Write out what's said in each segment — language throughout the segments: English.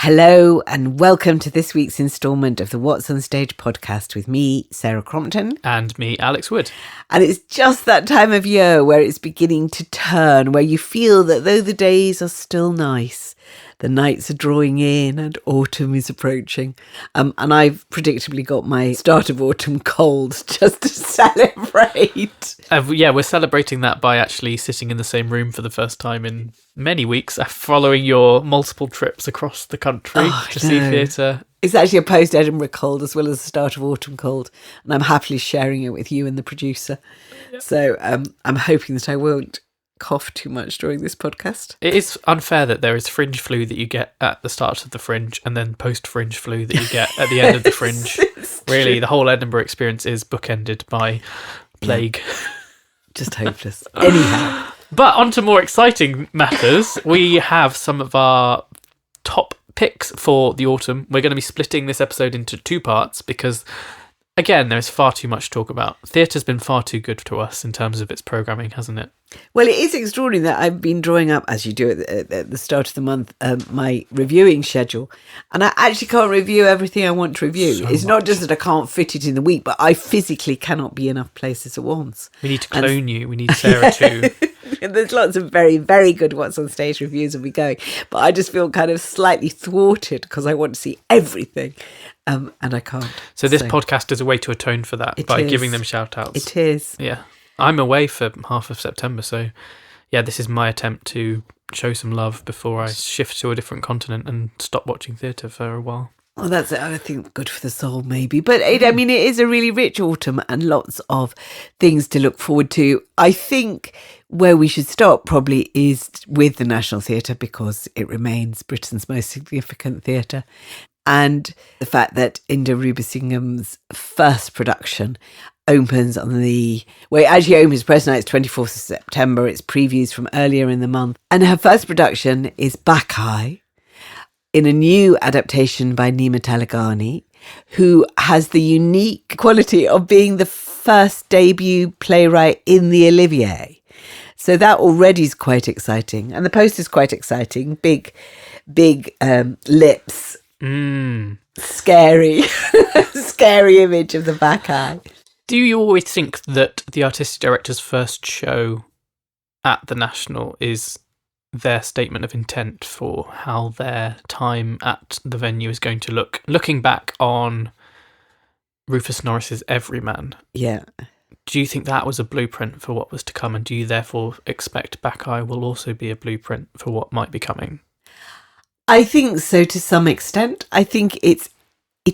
Hello and welcome to this week's instalment of the WhatsOnStage Podcast with me, Sarah Crompton. And me, Alex Wood. And it's just that time of year where it's beginning to turn, where you feel that though the days are still nice, the nights are drawing in and autumn is approaching. And I've predictably got my start of autumn cold just to celebrate. We're celebrating that by actually sitting in the same room for the first time in many weeks, following your multiple trips across the country to see theatre. It's actually a post-Edinburgh cold as well as the start of autumn cold. And I'm happily sharing it with you and the producer. Yep. So I'm hoping that I won't cough too much during this podcast. It is unfair that there is fringe flu that you get at the start of the fringe and then post-fringe flu that you get at the end of the fringe. Really, the whole Edinburgh experience is bookended by plague. Yeah. Just hopeless. Anyhow. But on to more exciting matters. We have some of our top picks for the autumn. We're going to be splitting this episode into two parts because, again, there's far too much to talk about. Theatre's been far too good to us in terms of its programming, hasn't it? Well, it is extraordinary that I've been drawing up, as you do at the start of the month, my reviewing schedule. And I actually can't review everything I want to review. It's not just that I can't fit it in the week, but I physically cannot be enough places at once. We need to clone you. We need Sarah too. There's lots of very, very good WhatsOnStage reviews will be going. But I just feel kind of slightly thwarted because I want to see everything. And I can't. So this podcast is a way to atone for that by giving them shout outs. It is. Yeah. I'm away for half of September, so yeah, this is my attempt to show some love before I shift to a different continent and stop watching theatre for a while. Well, that's, I think, good for the soul, maybe. But, it is a really rich autumn and lots of things to look forward to. I think where we should start probably is with the National Theatre because it remains Britain's most significant theatre. And the fact that Inda Rubusingham's first production opens on it actually opens press night, it's 24th of September. It's previews from earlier in the month. And her first production is Bacchae in a new adaptation by Nima Talagani, who has the unique quality of being the first debut playwright in the Olivier. So that already is quite exciting. And the post is quite exciting. Big lips. Scary image of the Bacchae. Do you always think that the artistic director's first show at the National is their statement of intent for how their time at the venue is going to look? Looking back on Rufus Norris's Everyman, yeah. Do you think that was a blueprint for what was to come, and do you therefore expect Bacchae will also be a blueprint for what might be coming? I think so to some extent. I think it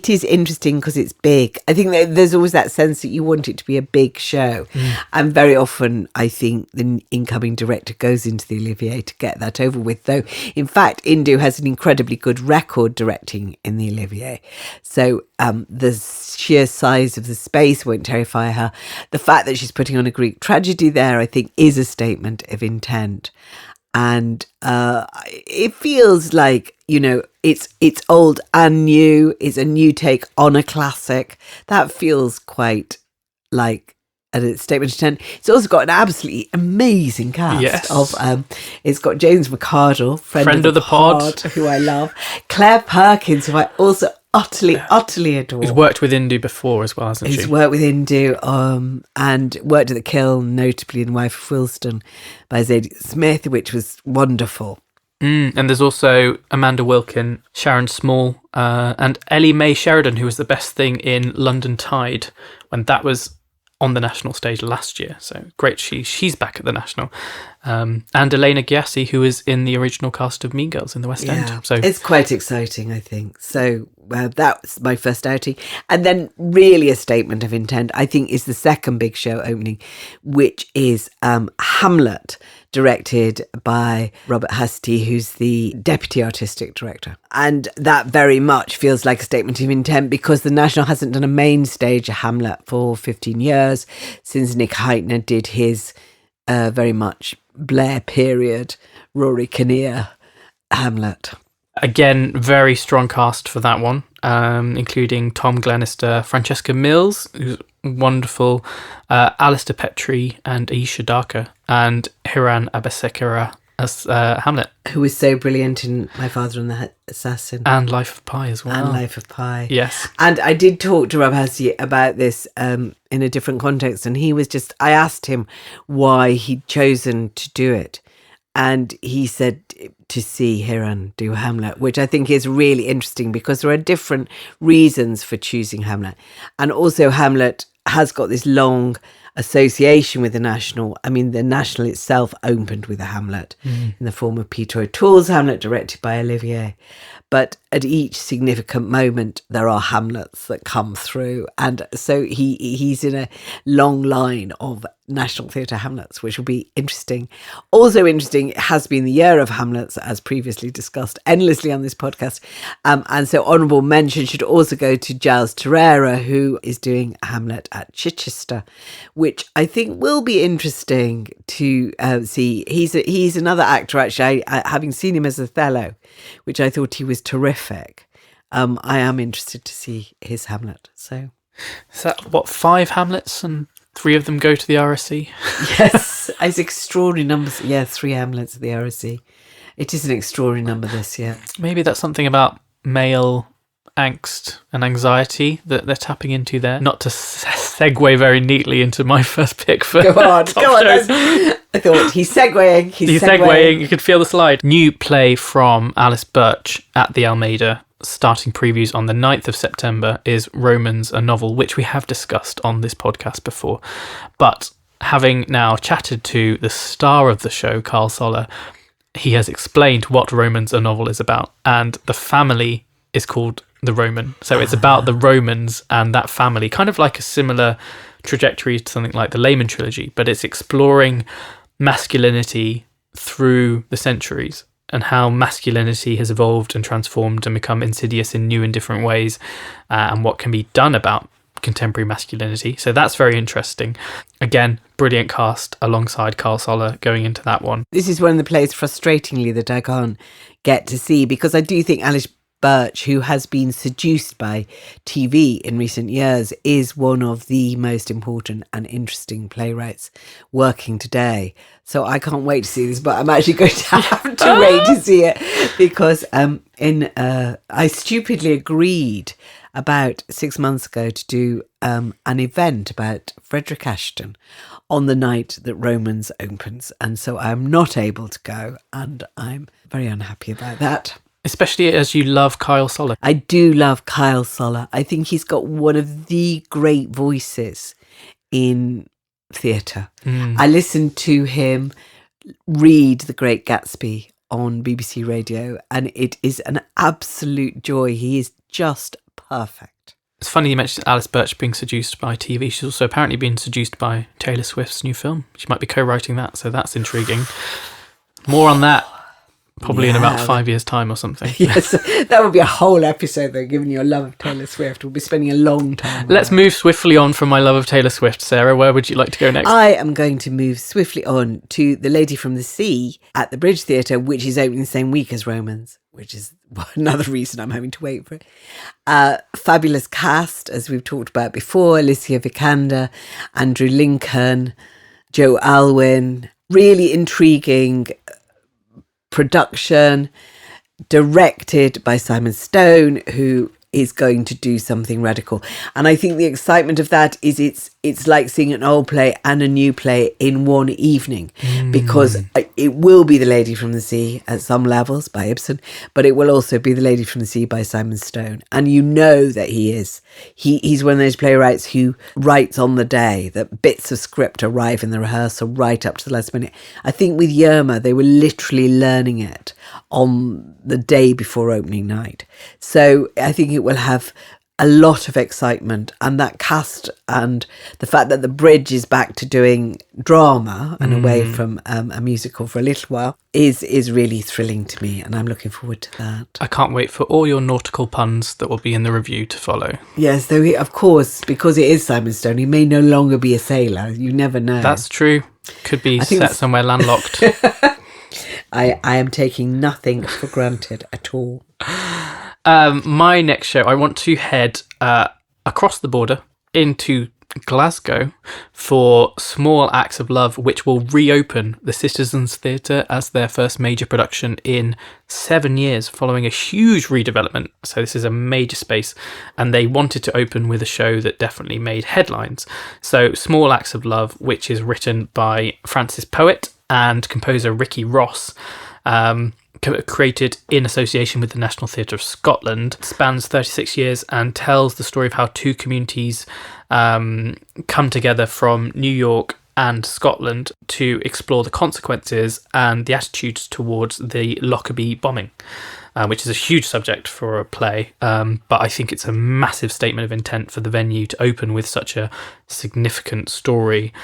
is interesting because it's big. I think that there's always that sense that you want it to be a big show. And very often, I think the incoming director goes into the Olivier to get that over with. Though, in fact, Indu has an incredibly good record directing in the Olivier. So the sheer size of the space won't terrify her. The fact that she's putting on a Greek tragedy there, I think, is a statement of intent. And it feels like, it's old and new. It's a new take on a classic. That feels quite like a statement of intent. It's also got an absolutely amazing cast it's got James McArdle, friend of the pod, who I love. Claire Perkins, who I also utterly adore. He's worked with Indu before as well, hasn't she? He's worked with Indu and worked at the Kiln, notably in Wife of Wilston by Zadie Smith, which was wonderful. And there's also Amanda Wilkin, Sharon Small, and Ellie Mae Sheridan, who was the best thing in London Tide when that was on the National Stage last year. So great, she's back at the National. And Elena Gyasi, who was in the original cast of Mean Girls in the West End. So it's quite exciting, I think. So that was my first outing. And then really a statement of intent, I think, is the second big show opening, which is Hamlet, directed by Robert Hastie, who's the deputy artistic director. And that very much feels like a statement of intent because the National hasn't done a main stage Hamlet for 15 years since Nick Heitner did his very much Blair period Rory Kinnear Hamlet. Again, very strong cast for that one, including Tom Glenister, Francesca Mills, who's wonderful, Alistair Petrie and Aisha Darker, and Hiran Abesekera as Hamlet. Who was so brilliant in My Father and the Assassin. And Life of Pi as well. And Life of Pi. Yes. And I did talk to Rob Hassie about this in a different context, and I asked him why he'd chosen to do it. And he said to see Hiran do Hamlet, which I think is really interesting because there are different reasons for choosing Hamlet. And also Hamlet has got this long association with the National. I mean, the National itself opened with a Hamlet in the form of Peter O'Toole's Hamlet, directed by Olivier. But at each significant moment, there are Hamlets that come through. And so he's in a long line of National Theatre Hamlets, which will be interesting. Also interesting, it has been the year of Hamlets, as previously discussed endlessly on this podcast. And so honourable mention should also go to Giles Terrera, who is doing Hamlet at Chichester, which I think will be interesting to see. He's another actor, actually, having seen him as Othello, which I thought he was terrific. I am interested to see his Hamlet. So is that 5 Hamlets and 3 of them go to the RSC? Yes, it's extraordinary numbers. Yeah, 3 Hamlets at the RSC. It is an extraordinary number this year. Maybe that's something about male angst and anxiety that they're tapping into there. Not to segue very neatly into my first pick for Go on. shows. I thought he's segueing. He's segueing. You could feel the slide. New play from Alice Birch at the Almeida, starting previews on the 9th of September, is Romans, a novel, which we have discussed on this podcast before. But having now chatted to the star of the show, Carl Soller, he has explained what Romans, a novel is about. And the family is called the Roman. So it's about the Romans and that family, kind of like a similar trajectory to something like the Lehman trilogy, but it's exploring masculinity through the centuries and how masculinity has evolved and transformed and become insidious in new and different ways, and what can be done about contemporary masculinity. So that's very interesting. Again, brilliant cast alongside Carl Soller going into that one. This is one of the plays, frustratingly, that I can't get to see, because I do think Alice Birch, who has been seduced by TV in recent years, is one of the most important and interesting playwrights working today. So I can't wait to see this, but I'm actually going to have to wait to see it, because I stupidly agreed about 6 months ago to do an event about Frederick Ashton on the night that Romans opens, and so I'm not able to go, and I'm very unhappy about that. Especially as you love Kyle Soller. I do love Kyle Soller. I think he's got one of the great voices in theatre. I listened to him read The Great Gatsby on BBC Radio, and it is an absolute joy. He is just perfect. It's funny you mentioned Alice Birch being seduced by TV. She's also apparently been seduced by Taylor Swift's new film. She might be co-writing that, so that's intriguing. More on that probably in about 5 years' time or something. Yes, that would be a whole episode, though, given your love of Taylor Swift. We'll be spending a long time. Let's move swiftly on from my love of Taylor Swift. Sarah, where would you like to go next? I am going to move swiftly on to The Lady from the Sea at the Bridge Theatre, which is opening the same week as Romans, which is another reason I'm having to wait for it. Fabulous cast, as we've talked about before: Alicia Vikander, Andrew Lincoln, Joe Alwyn. Really intriguing production, directed by Simon Stone, who is going to do something radical. And I think the excitement of that is it's like seeing an old play and a new play in one evening, because it will be The Lady from the Sea at some levels by Ibsen, but it will also be The Lady from the Sea by Simon Stone. And you know that he's one of those playwrights who writes on the day, that bits of script arrive in the rehearsal right up to the last minute. I think with Yerma, they were literally learning it on the day before opening night. So I think it will have a lot of excitement, and that cast and the fact that the Bridge is back to doing drama and away from a musical for a little while is really thrilling to me, and I'm looking forward to that. I can't wait for all your nautical puns that will be in the review to follow. Yes, though of course, because it is Simon Stone, he may no longer be a sailor. You never know. That's true. Could be set somewhere landlocked. I am taking nothing for granted at all. My next show, I want to head across the border into Glasgow for Small Acts of Love, which will reopen the Citizens Theatre as their first major production in 7 years, following a huge redevelopment. So this is a major space, and they wanted to open with a show that definitely made headlines. So Small Acts of Love, which is written by Francis Poet and composer Ricky Ross, created in association with the National Theatre of Scotland, spans 36 years and tells the story of how two communities come together from New York and Scotland to explore the consequences and the attitudes towards the Lockerbie bombing, which is a huge subject for a play. But I think it's a massive statement of intent for the venue to open with such a significant story.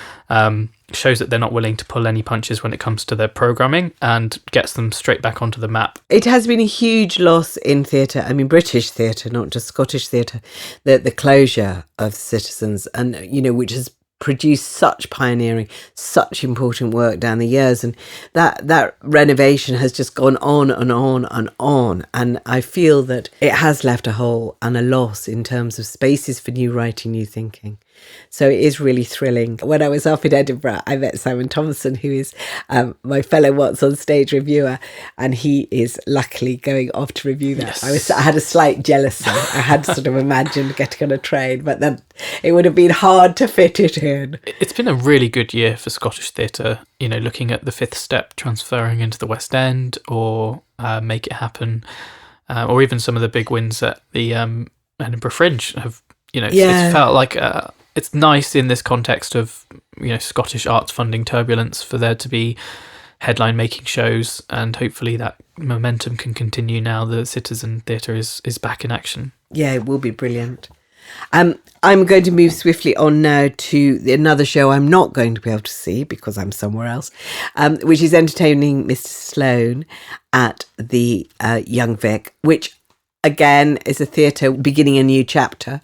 Shows that they're not willing to pull any punches when it comes to their programming, and gets them straight back onto the map. It has been a huge loss in theatre, I mean British theatre, not just Scottish theatre, the closure of Citizens, and which has produced such pioneering, such important work down the years, and that renovation has just gone on and on and on, and I feel that it has left a hole and a loss in terms of spaces for new writing, new thinking. So it is really thrilling. When I was up in Edinburgh, I met Simon Thompson, who is my fellow WhatsOnStage reviewer, and he is luckily going off to review that. Yes. I had a slight jealousy. I had sort of imagined getting on a train, but then it would have been hard to fit it in. It's been a really good year for Scottish theatre, looking at The Fifth Step transferring into the West End, or Make It Happen, or even some of the big wins at the Edinburgh Fringe have, it's felt like it's nice in this context of, Scottish arts funding turbulence for there to be headline making shows, and hopefully that momentum can continue now the Citizen Theatre is back in action. Yeah, it will be brilliant. I'm going to move swiftly on now to another show I'm not going to be able to see because I'm somewhere else, which is Entertaining Mr. Sloane at the Young Vic, which again is a theatre beginning a new chapter,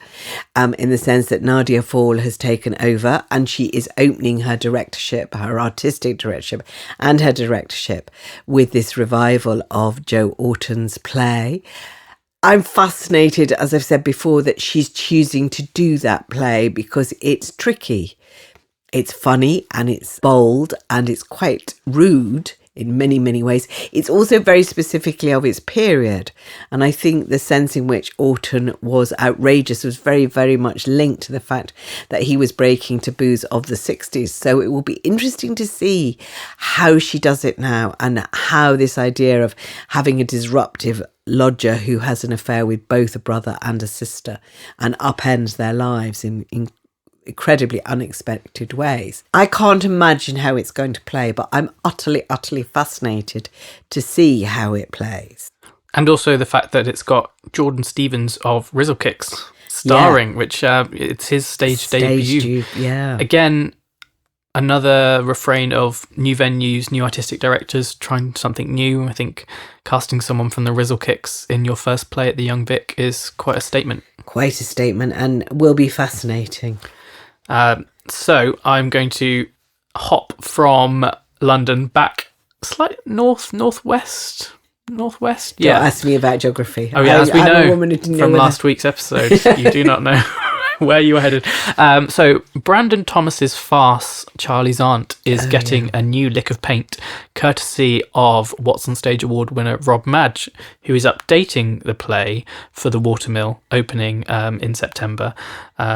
in the sense that Nadia Fall has taken over, and she is opening her directorship, her artistic directorship and her directorship, with this revival of Joe Orton's play. I'm fascinated, as I've said before, that she's choosing to do that play because it's tricky. It's funny and it's bold and it's quite rude in many, many ways. It's also very specifically of its period. And I think the sense in which Orton was outrageous was very, very much linked to the fact that he was breaking taboos of the 60s. So it will be interesting to see how she does it now, and how this idea of having a disruptive lodger who has an affair with both a brother and a sister and upends their lives in incredibly unexpected ways. I can't imagine how it's going to play, but I'm utterly, utterly fascinated to see how it plays. And also the fact that it's got Jordan Stevens of Rizzle Kicks starring, which it's his stage debut. Yeah. Again, another refrain of new venues, new artistic directors trying something new. I think casting someone from the Rizzle Kicks in your first play at the Young Vic is quite a statement. Quite a statement, and will be fascinating. So I'm going to hop from London back slightly northwest. Don't ask me about geography. Oh yeah, as we know from last week's episode, you do not know where you were headed. So Brandon Thomas's farce, Charlie's Aunt, is getting a new lick of paint, courtesy of WhatsOnStage Award winner Rob Madge, who is updating the play for the Watermill opening in September.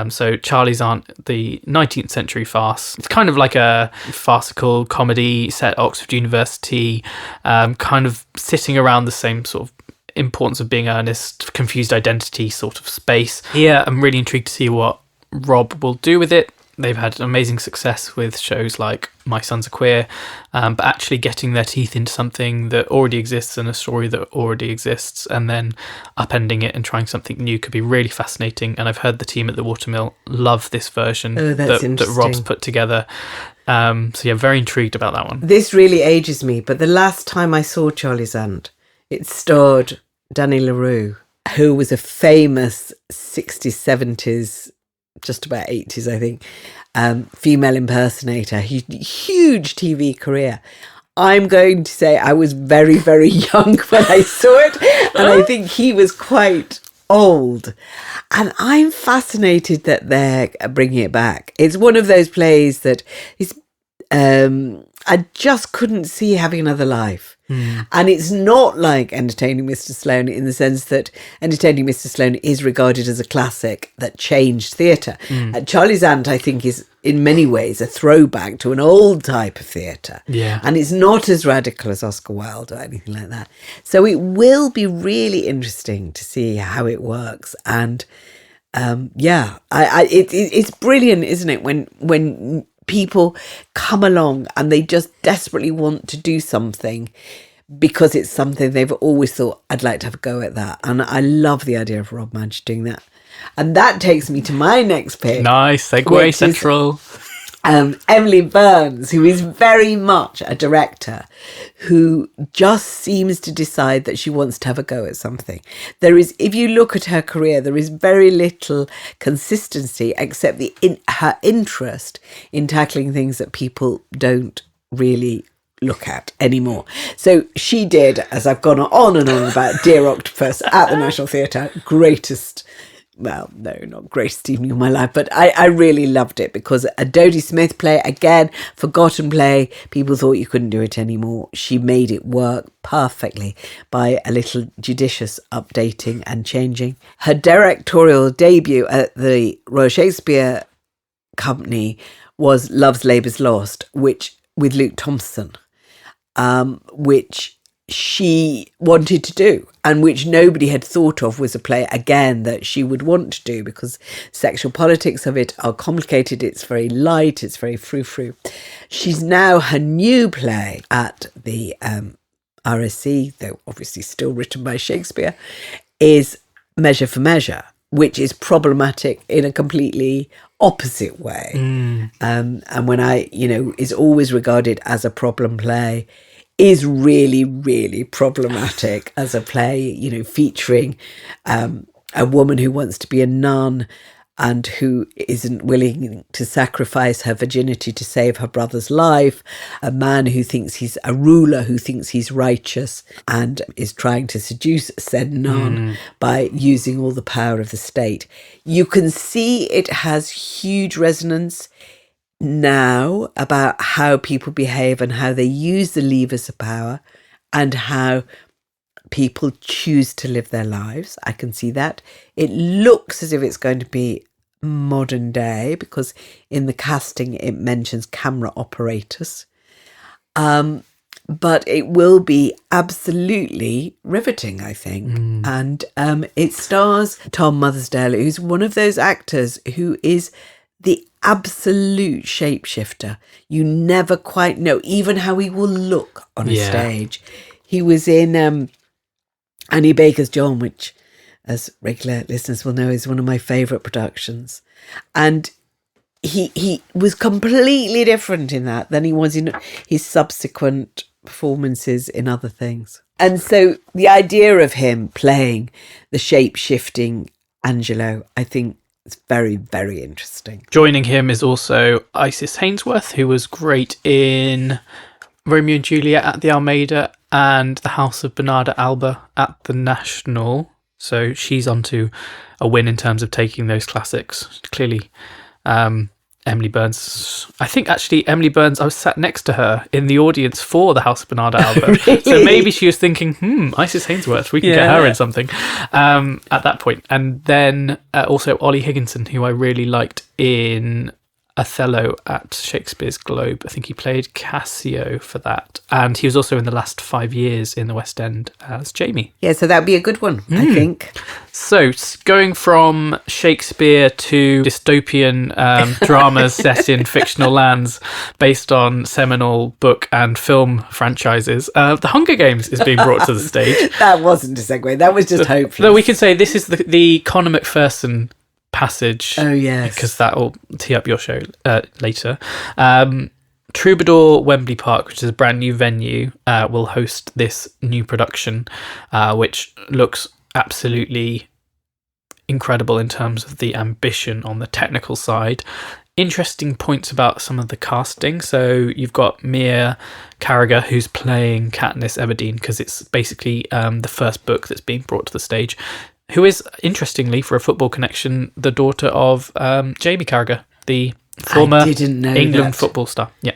So Charlie's Aunt, the 19th century farce. It's kind of like a farcical comedy set at Oxford University, kind of sitting around the same sort of importance of being earnest, confused identity sort of space. Here, I'm really intrigued to see what Rob will do with it. They've had amazing success with shows like My Sons Are Queer, but actually getting their teeth into something that already exists and a story that already exists, and then upending it and trying something new could be really fascinating. And I've heard the team at the Watermill love this version that Rob's put together. So yeah, very intrigued about that one. This really ages me, but the last time I saw Charlie's Aunt, it starred Danny LaRue, who was a famous 60s, 70s, just about 80s, I think, female impersonator. Huge TV career. I'm going to say I was very, very young when I saw it, and I think he was quite old. And I'm fascinated that they're bringing it back. It's one of those plays that is, I just couldn't see having another life. And it's not like Entertaining Mr. Sloane in the sense that Entertaining Mr. Sloane is regarded as a classic that changed theatre. Charlie's Aunt, I think, is in many ways a throwback to an old type of theatre. Yeah. And it's not as radical as Oscar Wilde or anything like that. So it will be really interesting to see how it works. And it's brilliant, isn't it, when people come along and they just desperately want to do something because it's something they've always thought, I'd like to have a go at that. And I love the idea of Rob Madge doing that. And that takes me to my next pick. Nice segue, central. Emily Burns, who is very much a director who just seems to decide that she wants to have a go at something. There is, if you look at her career, there is very little consistency except her interest in tackling things that people don't really look at anymore. So she did, as I've gone on and on about, Dear Octopus at the National Theatre, not greatest evening of my life, but I really loved it because a Dodie Smith play, again, forgotten play, people thought you couldn't do it anymore. She made it work perfectly by a little judicious updating and changing. Her directorial debut at the Royal Shakespeare Company was Love's Labour's Lost, which with Luke Thompson, which she wanted to do and which nobody had thought of was a play, again, that she would want to do because sexual politics of it are complicated. It's very light. It's very frou-frou. She's now, her new play at the RSC, though obviously still written by Shakespeare, is Measure for Measure, which is problematic in a completely opposite way. And when is always regarded as a problem play, is really, really problematic as a play, featuring a woman who wants to be a nun and who isn't willing to sacrifice her virginity to save her brother's life, a man who thinks he's a ruler, who thinks he's righteous and is trying to seduce said nun by using all the power of the state. You can see it has huge resonance now about how people behave and how they use the levers of power and how people choose to live their lives. I can see that. It looks as if it's going to be modern day because in the casting it mentions camera operators. But it will be absolutely riveting, I think. And it stars Tom Mothersdale, who's one of those actors who is the absolute shapeshifter. You never quite know even how he will look on a stage. He was in Annie Baker's John, which, as regular listeners will know, is one of my favourite productions. And he was completely different in that than he was in his subsequent performances in other things. And so the idea of him playing the shape-shifting Angelo, I think, it's very, very interesting. Joining him is also Isis Hainsworth, who was great in Romeo and Juliet at the Almeida and The House of Bernarda Alba at the National. So she's onto a win in terms of taking those classics. Clearly, Emily Burns. I think actually Emily Burns, I was sat next to her in the audience for The House of Bernarda Alba. Really? So maybe she was thinking, Isis Hainsworth, we can get her in something at that point. And then also Ollie Higginson, who I really liked in Othello at Shakespeare's Globe. I think he played Cassio for that. And he was also in the last 5 years in the West End as Jamie. Yeah, so that'd be a good one, I think. So going from Shakespeare to dystopian dramas set in fictional lands based on seminal book and film franchises, The Hunger Games is being brought to the stage. That wasn't a segue. That was just hopeless. Though we can say this is the Conor McPherson passage. Oh, yes. Because that will tee up your show later. Troubadour Wembley Park, which is a brand new venue, will host this new production, which looks absolutely incredible in terms of the ambition on the technical side. Interesting points about some of the casting. So you've got Mia Carragher, who's playing Katniss Everdeen, because it's basically the first book that's being brought to the stage. who is, interestingly, for a football connection, the daughter of Jamie Carragher, the former England football star. Yeah.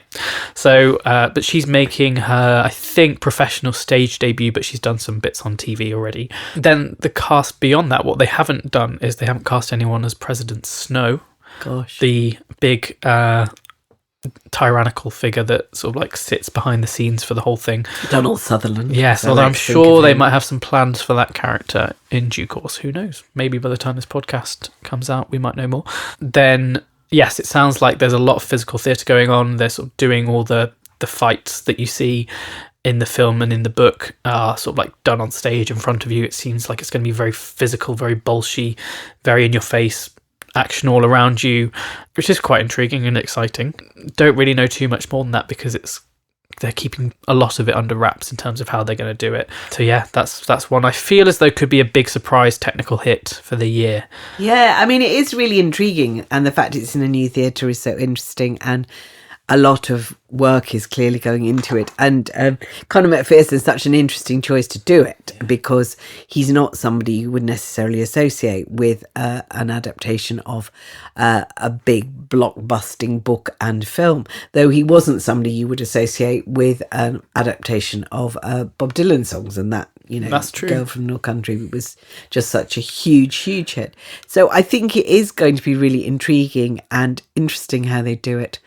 So, but she's making her, I think, professional stage debut, but she's done some bits on TV already. Then the cast beyond that, what they haven't done is they haven't cast anyone as President Snow. Gosh. The big tyrannical figure that sort of like sits behind the scenes for the whole thing. Donald Sutherland. Yes, although I'm sure they might have some plans for that character in due course. Who knows? Maybe by the time this podcast comes out, we might know more. Then, yes, it sounds like there's a lot of physical theatre going on. They're sort of doing all the fights that you see in the film and in the book are sort of like done on stage in front of you. It seems like it's going to be very physical, very bolshy, very in your face, action all around you, which is quite intriguing and exciting. Don't really know too much more than that because they're keeping a lot of it under wraps in terms of how they're going to do it. So yeah, that's one I feel as though could be a big surprise technical hit for the year. Yeah, I mean, it is really intriguing, and the fact it's in a new theatre is so interesting, and a lot of work is clearly going into it. And Conor McPherson is such an interesting choice to do it because he's not somebody you would necessarily associate with an adaptation of a big blockbusting book and film, though he wasn't somebody you would associate with an adaptation of Bob Dylan songs, and that, you know, that's true. Girl from No Country was just such a huge hit. So I think it is going to be really intriguing and interesting how they do it.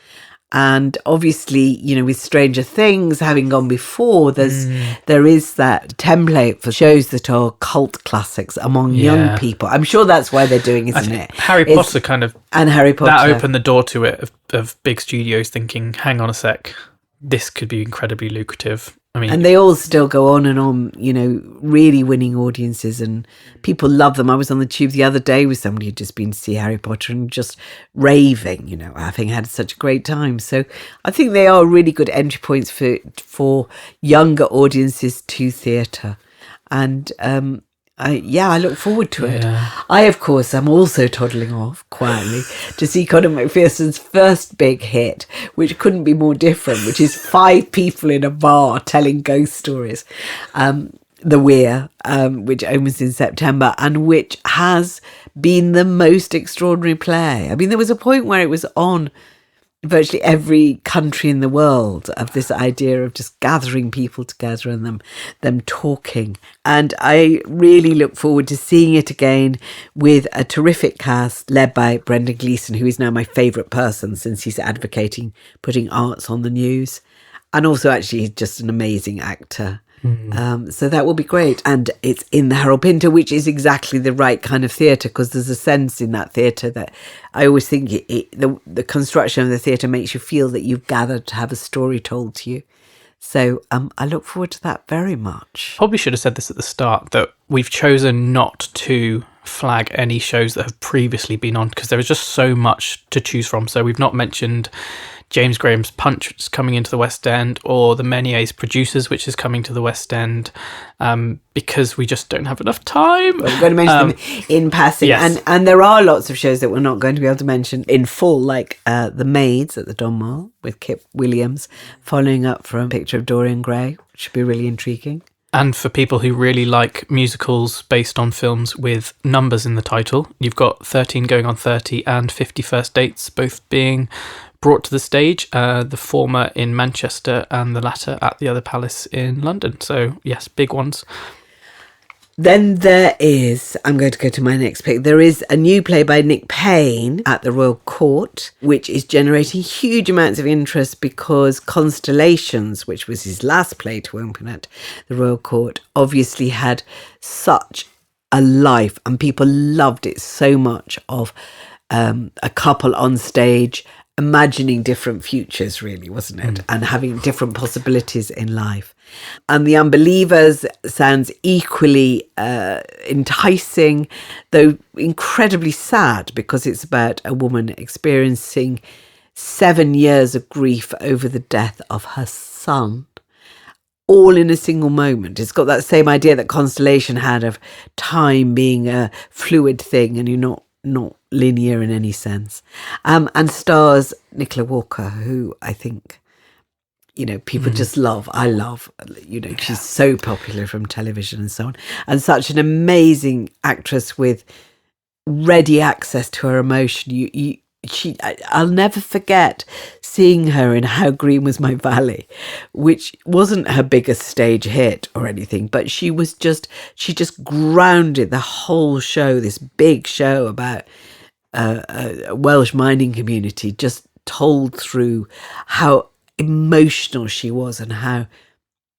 And obviously, you know, with Stranger Things having gone before, there is that template for shows that are cult classics among young people. I'm sure that's why they're doing, isn't it? Harry Potter and Harry Potter, that opened the door to it of big studios thinking, hang on a sec, this could be incredibly lucrative. I mean, and they all still go on and on, you know, really winning audiences, and people love them. I was on the tube the other day with somebody who'd just been to see Harry Potter and just raving, you know, having had such a great time. So I think they are really good entry points for younger audiences to theatre. And I look forward to it. I, of course, am also toddling off quietly to see Conor McPherson's first big hit, which couldn't be more different, which is 5 people in a bar telling ghost stories. The Weir, which opens in September, and which has been the most extraordinary play. I mean, there was a point where it was on virtually every country in the world, of this idea of just gathering people together and them talking. And I really look forward to seeing it again with a terrific cast led by Brendan Gleeson, who is now my favourite person since he's advocating putting arts on the news. And also actually just an amazing actor. So that will be great. And it's in the Harold Pinter, which is exactly the right kind of theatre, because there's a sense in that theatre that I always think the construction of the theatre makes you feel that you've gathered to have a story told to you. So I look forward to that very much. Probably should have said this at the start, that we've chosen not to flag any shows that have previously been on because there is just so much to choose from. So we've not mentioned James Graham's Punch, which is coming into the West End, or the Menier's Producers, which is coming to the West End, because we just don't have enough time. We're going to mention them in passing. Yes. And there are lots of shows that we're not going to be able to mention in full, like The Maids at the Donmar with Kip Williams, following up from Picture of Dorian Gray, which should be really intriguing. And for people who really like musicals based on films with numbers in the title, you've got 13 Going on 30 and 50 First Dates, both being brought to the stage, the former in Manchester and the latter at the Other Palace in London. So yes, big ones. Then there is, I'm going to go to my next pick, there is a new play by Nick Payne at the Royal Court, which is generating huge amounts of interest because Constellations, which was his last play to open at the Royal Court, obviously had such a life, and people loved it so much, of a couple on stage imagining different futures, really, wasn't it? And having different possibilities in life. And The Unbelievers sounds equally enticing, though incredibly sad, because it's about a woman experiencing 7 years of grief over the death of her son, all in a single moment. It's got that same idea that Constellation had of time being a fluid thing and you're not linear in any sense. And stars Nicola Walker, who I think, people just love. I love, she's so popular from television and so on, and such an amazing actress with ready access to her emotion. I'll never forget seeing her in How Green Was My Valley, which wasn't her biggest stage hit or anything, but she just grounded the whole show, this big show about a Welsh mining community, just told through how emotional she was and how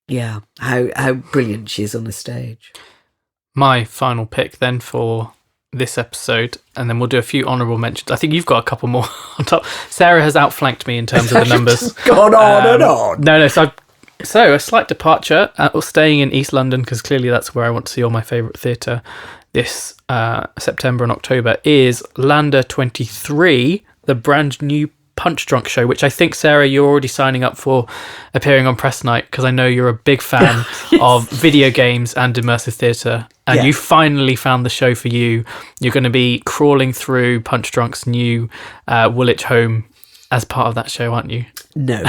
brilliant she is on the stage. My final pick then for this episode, and then we'll do a few honourable mentions. I think you've got a couple more on top. Sarah has outflanked me in terms of the numbers. Gone on and on. No. So a slight departure, staying in East London, because clearly that's where I want to see all my favourite theatre this September and October, is Lander 23, the brand new Punch Drunk show, which I think, Sarah, you're already signing up for appearing on press night, because I know you're a big fan yes. of video games and immersive theatre, and you finally found the show for you. You're going to be crawling through Punch Drunk's new Woolwich home as part of that show, aren't you? No.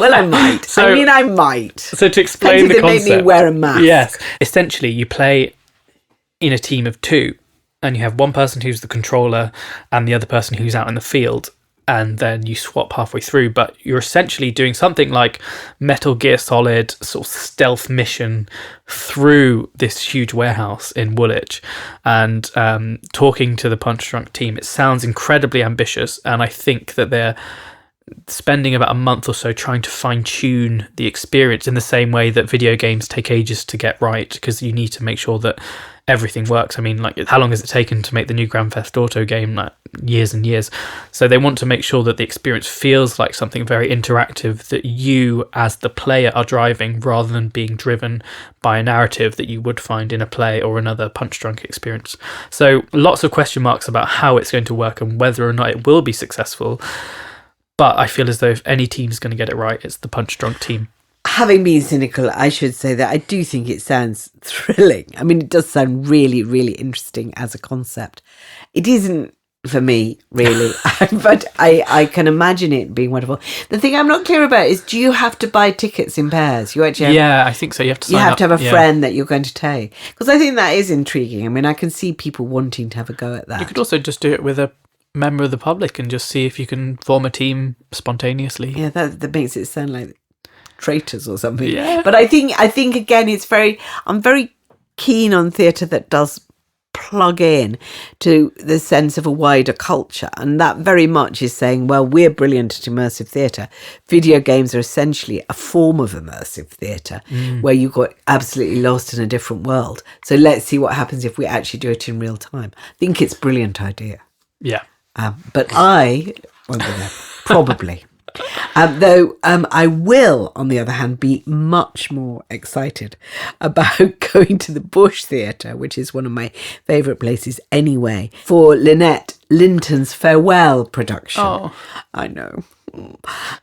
Well, I might. I might. So to explain the concept, they make me wear a mask. Yes. Essentially, you play in a team of two, and you have one person who's the controller and the other person who's out in the field, and then you swap halfway through, but you're essentially doing something like Metal Gear Solid sort of stealth mission through this huge warehouse in Woolwich, and talking to the Punch Drunk team. It sounds incredibly ambitious, and I think that they're spending about a month or so trying to fine-tune the experience in the same way that video games take ages to get right, because you need to make sure that everything works. I mean, like, how long has it taken to make the new Grand Theft Auto game? Like, years and years. So they want to make sure that the experience feels like something very interactive, that you as the player are driving rather than being driven by a narrative that you would find in a play or another Punch Drunk experience. So lots of question marks about how it's going to work and whether or not it will be successful. But I feel as though if any team's going to get it right, it's the Punch Drunk team. Having been cynical, I should say that I do think it sounds thrilling. I mean, it does sound really, really interesting as a concept. It isn't for me, really, but I can imagine it being wonderful. The thing I'm not clear about is, do you have to buy tickets in pairs? You actually I think so. You have to sign up. to have a friend that you're going to take. Because I think that is intriguing. I mean, I can see people wanting to have a go at that. You could also just do it with a member of the public and just see if you can form a team spontaneously. Yeah, that makes it sound like traitors or something. Yeah. But I think again, I'm very keen on theatre that does plug in to the sense of a wider culture, and that very much is saying, well, we're brilliant at immersive theatre. Video games are essentially a form of immersive theatre where you got absolutely lost in a different world. So let's see what happens if we actually do it in real time. I think it's a brilliant idea. Yeah. But I won't go there, probably. Though I will, on the other hand, be much more excited about going to the Bush Theatre, which is one of my favourite places anyway, for Lynette Linton's farewell production. Oh. I know.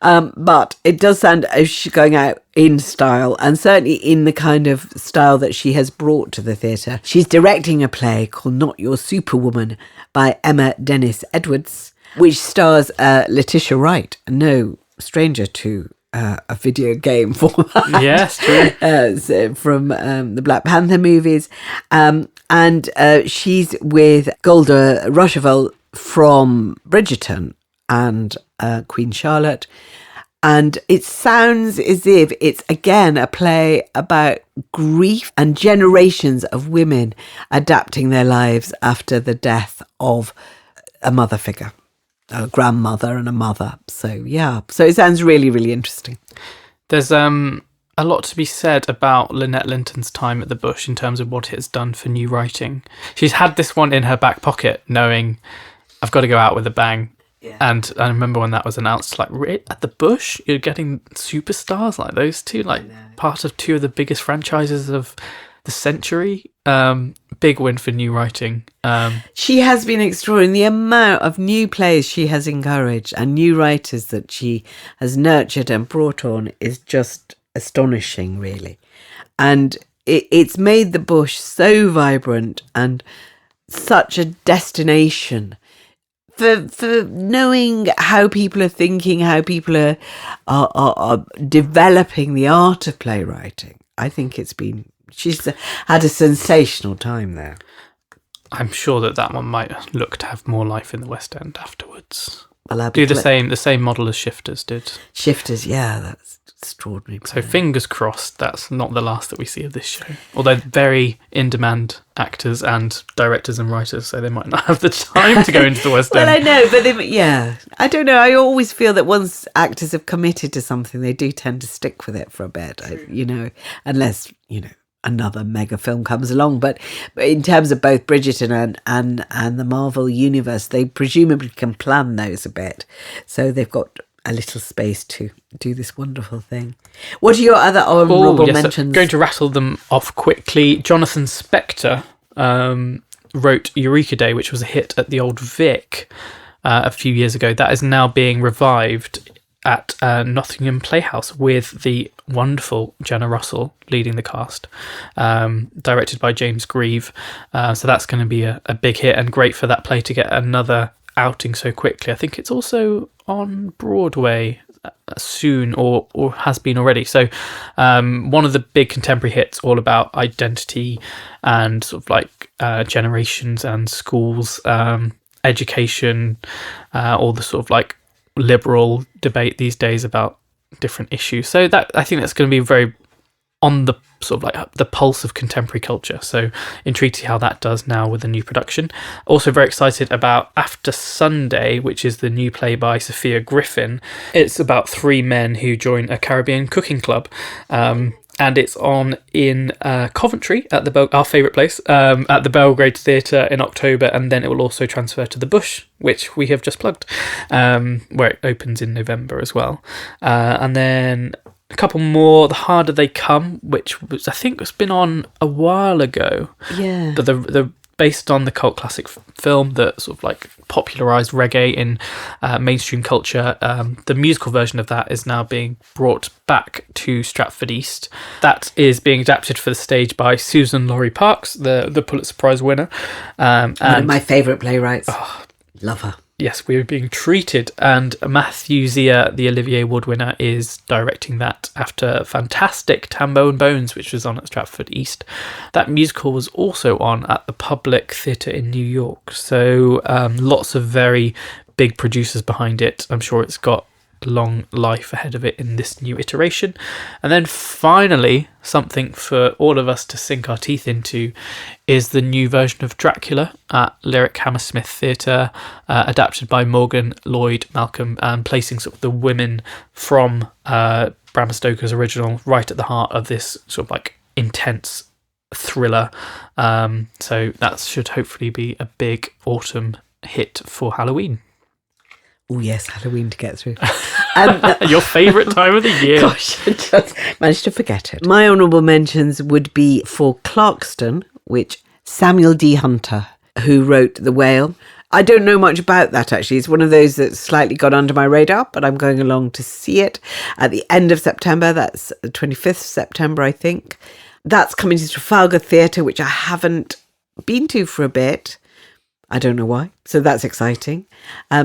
But it does sound as she's going out in style, and certainly in the kind of style that she has brought to the theatre. She's directing a play called Not Your Superwoman by Emma Dennis Edwards, which stars Letitia Wright, no stranger to a video game format. Yes, true. From the Black Panther movies. And she's with Golda Rosheuvel from Bridgerton and Queen Charlotte. And it sounds as if it's, again, a play about grief and generations of women adapting their lives after the death of a mother figure, a grandmother and a mother. So, yeah. So it sounds really, really interesting. There's a lot to be said about Lynette Linton's time at the Bush in terms of what it has done for new writing. She's had this one in her back pocket, knowing I've got to go out with a bang. Yeah. And I remember when that was announced, like, at the Bush, you're getting superstars like those two, like part of two of the biggest franchises of the century. Big win for new writing. She has been extraordinary. The amount of new plays she has encouraged and new writers that she has nurtured and brought on is just astonishing, really. And it's made the Bush so vibrant and such a destination for knowing how people are thinking, how people are developing the art of playwriting. I think she's had a sensational time there. I'm sure that one might look to have more life in the West End afterwards. Well, do the same model as Shifters did. Shifters, yeah, that's extraordinary. So fingers crossed that's not the last that we see of this show. Although very in-demand actors and directors and writers, so they might not have the time to go into the West End. Well, I know, but I don't know. I always feel that once actors have committed to something, they do tend to stick with it for a bit, unless, another mega film comes along. But in terms of both Bridgerton and the Marvel universe, they presumably can plan those a bit. So they've got a little space to do this wonderful thing. What are your other honourable mentions? Going to rattle them off quickly. Jonathan Spector wrote Eureka Day, which was a hit at the Old Vic a few years ago. That is now being revived at Nottingham Playhouse with the wonderful Jenna Russell leading the cast, directed by James Grieve. So that's going to be a big hit and great for that play to get another outing so quickly. I think it's also on Broadway soon or has been already. So one of the big contemporary hits, all about identity and sort of like generations and schools, education, all the sort of like liberal debate these days about different issues. So that I think that's going to be very on the sort of like the pulse of contemporary culture. So intrigued to see how that does now with the new production. Also very excited about After Sunday, which is the new play by Sophia Griffin. It's about three men who join a Caribbean cooking club. And it's on in Coventry at our favourite place, at the Belgrade Theatre in October, and then it will also transfer to the Bush, which we have just plugged, where it opens in November as well. And then a couple more, The Harder They Come, which was, I think was been on a while ago. Yeah. But the based on the cult classic film that sort of like popularised reggae in mainstream culture. The musical version of that is now being brought back to Stratford East. That is being adapted for the stage by Susan Laurie Parks, the Pulitzer Prize winner. One of my favourite playwrights. Love her. Yes, we are being treated, and Matthew Zia, the Olivier Award winner, is directing that after fantastic Tambo and Bones, which was on at Stratford East. That musical was also on at the Public Theatre in New York, so lots of very big producers behind it. I'm sure it's got a long life ahead of it in this new iteration. And then finally, something for all of us to sink our teeth into is the new version of Dracula at Lyric Hammersmith Theatre, adapted by Morgan Lloyd Malcolm, and placing sort of the women from Bram Stoker's original right at the heart of this sort of like intense thriller. So that should hopefully be a big autumn hit for Halloween. Oh yes, Halloween to get through. Your favourite time of the year. Gosh, I just managed to forget it. My honourable mentions would be for Clarkston, which Samuel D. Hunter, who wrote The Whale. I don't know much about that, actually. It's one of those that slightly got under my radar, but I'm going along to see it at the end of September. That's the 25th September, I think. That's coming to Trafalgar Theatre, which I haven't been to for a bit. I don't know why. So that's exciting.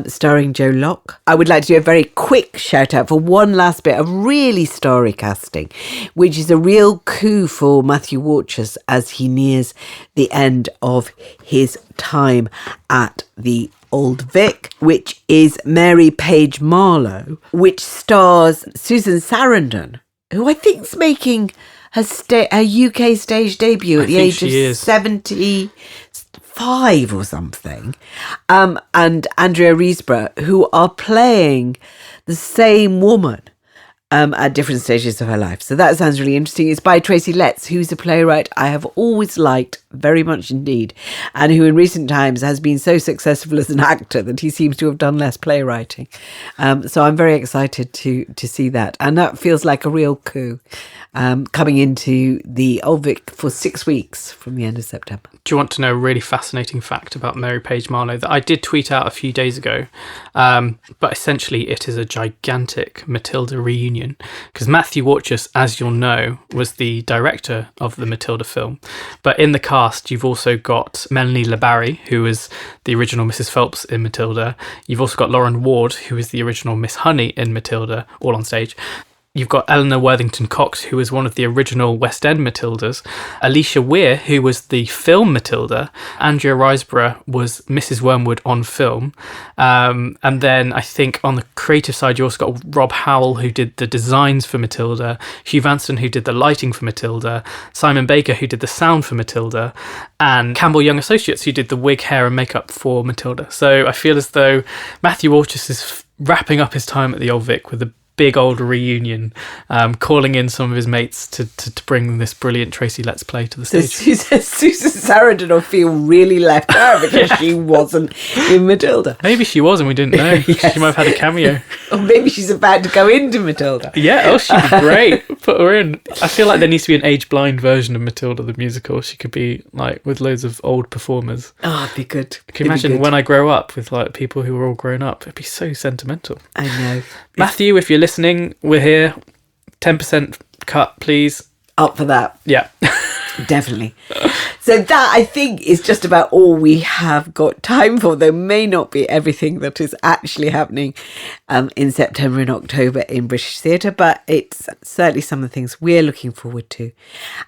Starring Joe Locke. I would like to do a very quick shout out for one last bit of really starry casting, which is a real coup for Matthew Warchus as he nears the end of his time at the Old Vic, which is Mary Page Marlowe, which stars Susan Sarandon, who I think is making her UK stage debut at the age of 75 or something, and Andrea Riseborough, who are playing the same woman at different stages of her life. So that sounds really interesting. It's by Tracy Letts, who's a playwright I have always liked very much indeed, and who in recent times has been so successful as an actor that he seems to have done less playwriting. So I'm very excited to see that, and that feels like a real coup. Coming into the Old Vic for 6 weeks from the end of September. Do you want to know a really fascinating fact about Mary Page Marlowe that I did tweet out a few days ago? But essentially it is a gigantic Matilda reunion, because Matthew Warchus, as you'll know, was the director of the Matilda film. But in the cast cast, you've also got Melanie LeBarry, who was the original Mrs. Phelps in Matilda. You've also got Lauren Ward, who is the original Miss Honey in Matilda, all on stage. You've got Eleanor Worthington Cox, who was one of the original West End Matildas. Alicia Weir, who was the film Matilda. Andrea Riseborough was Mrs. Wormwood on film. And then I think on the creative side, you also got Rob Howell, who did the designs for Matilda. Hugh Vanston, who did the lighting for Matilda. Simon Baker, who did the sound for Matilda. And Campbell Young Associates, who did the wig, hair and makeup for Matilda. So I feel as though Matthew Orchis is wrapping up his time at the Old Vic with a big old reunion, calling in some of his mates to bring this brilliant Tracy Letts play to the stage. Susan Sarandon will feel really left out because she wasn't in Matilda. Maybe she was and we didn't know. Yes. She might have had a cameo. Or maybe she's about to go into Matilda. Yeah, oh, she'd be great. Put her in. I feel like there needs to be an age-blind version of Matilda the musical. She could be like with loads of old performers. Oh, it'd be good. Can you imagine when I grow up with like people who are all grown up? It'd be so sentimental. I know. Matthew, if you're listening, we're here. 10% cut, please. Up for that. Yeah. Definitely. So that, I think, is just about all we have got time for. There may not be everything that is actually happening in September and October in British theatre, but it's certainly some of the things we're looking forward to.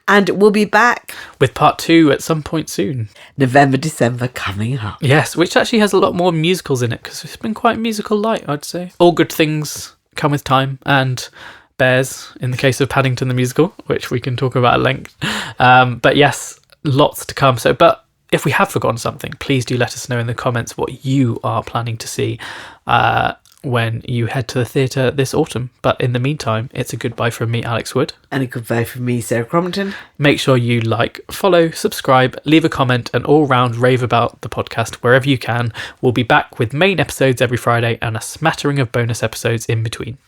And we'll be back with part 2 at some point soon. November, December coming up. Yes, which actually has a lot more musicals in it because it's been quite musical light, I'd say. All good things come with time, and bears in the case of Paddington the Musical, which we can talk about at length. But yes, lots to come. But if we have forgotten something, please do let us know in the comments what you are planning to see when you head to the theatre this autumn. But in the meantime, it's a goodbye from me, Alex Wood. And a goodbye from me, Sarah Crompton. Make sure you like, follow, subscribe, leave a comment, and all round rave about the podcast wherever you can. We'll be back with main episodes every Friday and a smattering of bonus episodes in between.